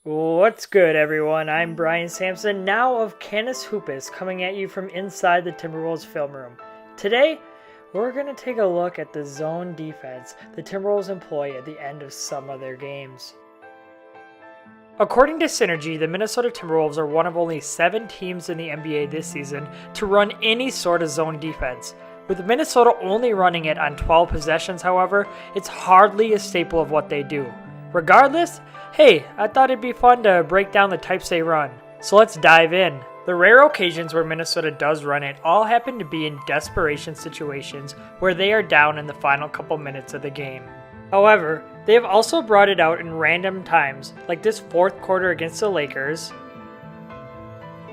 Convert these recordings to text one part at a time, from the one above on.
What's good, everyone? I'm Brian Sampson, now of Canis Hoopus, coming at you from inside the Timberwolves film room. Today, we're going to take a look at the zone defense the Timberwolves employ at the end of some of their games. According to Synergy, the Minnesota Timberwolves are one of only 7 teams in the NBA this season to run any sort of zone defense. With Minnesota only running it on 12 possessions, however, it's hardly a staple of what they do. Regardless, hey, I thought it'd be fun to break down the types they run. So let's dive in. The rare occasions where Minnesota does run it all happen to be in desperation situations where they are down in the final couple minutes of the game. However, they have also brought it out in random times, like this fourth quarter against the Lakers,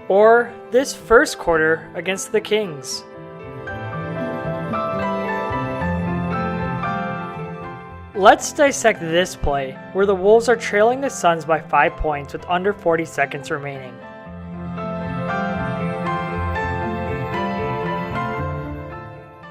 or this first quarter against the Kings. Let's dissect this play, where the Wolves are trailing the Suns by 5 points with under 40 seconds remaining.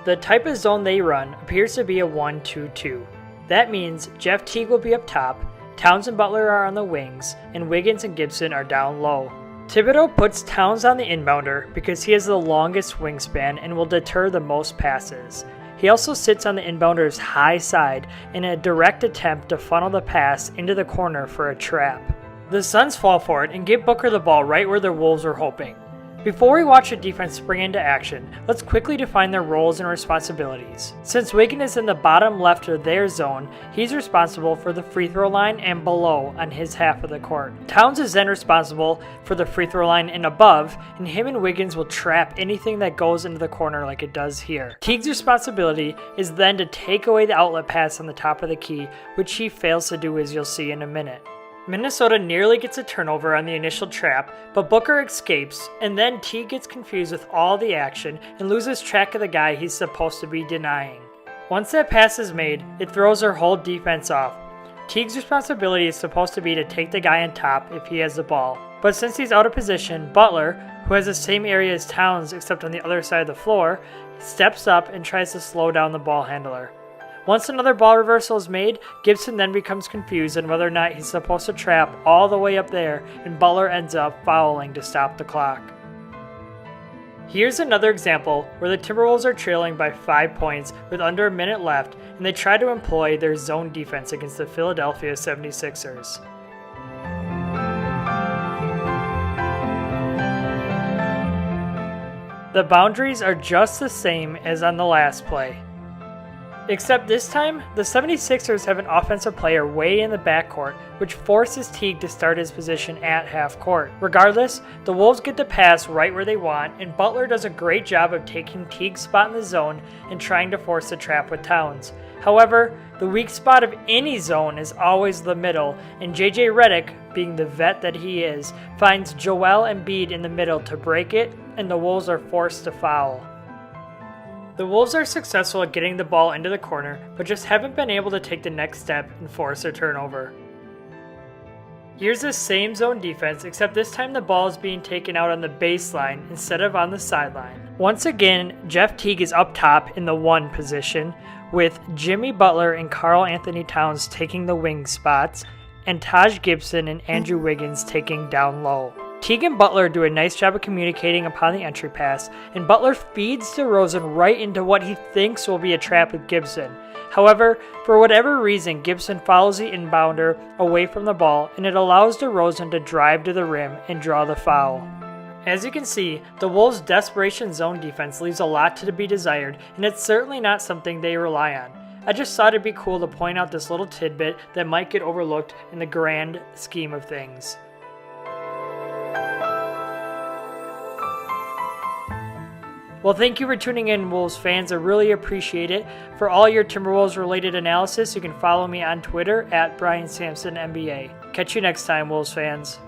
The type of zone they run appears to be a 1-2-2. That means Jeff Teague will be up top, Towns and Butler are on the wings, and Wiggins and Gibson are down low. Thibodeau puts Towns on the inbounder because he has the longest wingspan and will deter the most passes. He also sits on the inbounder's high side in a direct attempt to funnel the pass into the corner for a trap. The Suns fall for it and give Booker the ball right where the Wolves are hoping. Before we watch the defense spring into action, let's quickly define their roles and responsibilities. Since Wiggins is in the bottom left of their zone, he's responsible for the free throw line and below on his half of the court. Towns is then responsible for the free throw line and above, and him and Wiggins will trap anything that goes into the corner like it does here. Teague's responsibility is then to take away the outlet pass on the top of the key, which he fails to do, as you'll see in a minute. Minnesota nearly gets a turnover on the initial trap, but Booker escapes, and then Teague gets confused with all the action and loses track of the guy he's supposed to be denying. Once that pass is made, it throws their whole defense off. Teague's responsibility is supposed to be to take the guy on top if he has the ball, but since he's out of position, Butler, who has the same area as Towns except on the other side of the floor, steps up and tries to slow down the ball handler. Once another ball reversal is made, Gibson then becomes confused on whether or not he's supposed to trap all the way up there, and Butler ends up fouling to stop the clock. Here's another example where the Timberwolves are trailing by 5 points with under a minute left, and they try to employ their zone defense against the Philadelphia 76ers. The boundaries are just the same as on the last play. Except this time, the 76ers have an offensive player way in the backcourt, which forces Teague to start his position at half court. Regardless, the Wolves get the pass right where they want, and Butler does a great job of taking Teague's spot in the zone and trying to force the trap with Towns. However, the weak spot of any zone is always the middle, and JJ Redick, being the vet that he is, finds Joel Embiid in the middle to break it, and the Wolves are forced to foul. The Wolves are successful at getting the ball into the corner, but just haven't been able to take the next step and force a turnover. Here's the same zone defense, except this time the ball is being taken out on the baseline instead of on the sideline. Once again, Jeff Teague is up top in the 1 position, with Jimmy Butler and Karl Anthony Towns taking the wing spots, and Taj Gibson and Andrew Wiggins taking down low. Teague and Butler do a nice job of communicating upon the entry pass, and Butler feeds DeRozan right into what he thinks will be a trap with Gibson. However, for whatever reason, Gibson follows the inbounder away from the ball, and it allows DeRozan to drive to the rim and draw the foul. As you can see, the Wolves' desperation zone defense leaves a lot to be desired, and it's certainly not something they rely on. I just thought it'd be cool to point out this little tidbit that might get overlooked in the grand scheme of things. Well, thank you for tuning in, Wolves fans. I really appreciate it. For all your Timberwolves related analysis, you can follow me on Twitter at Brian Sampson NBA. Catch you next time, Wolves fans.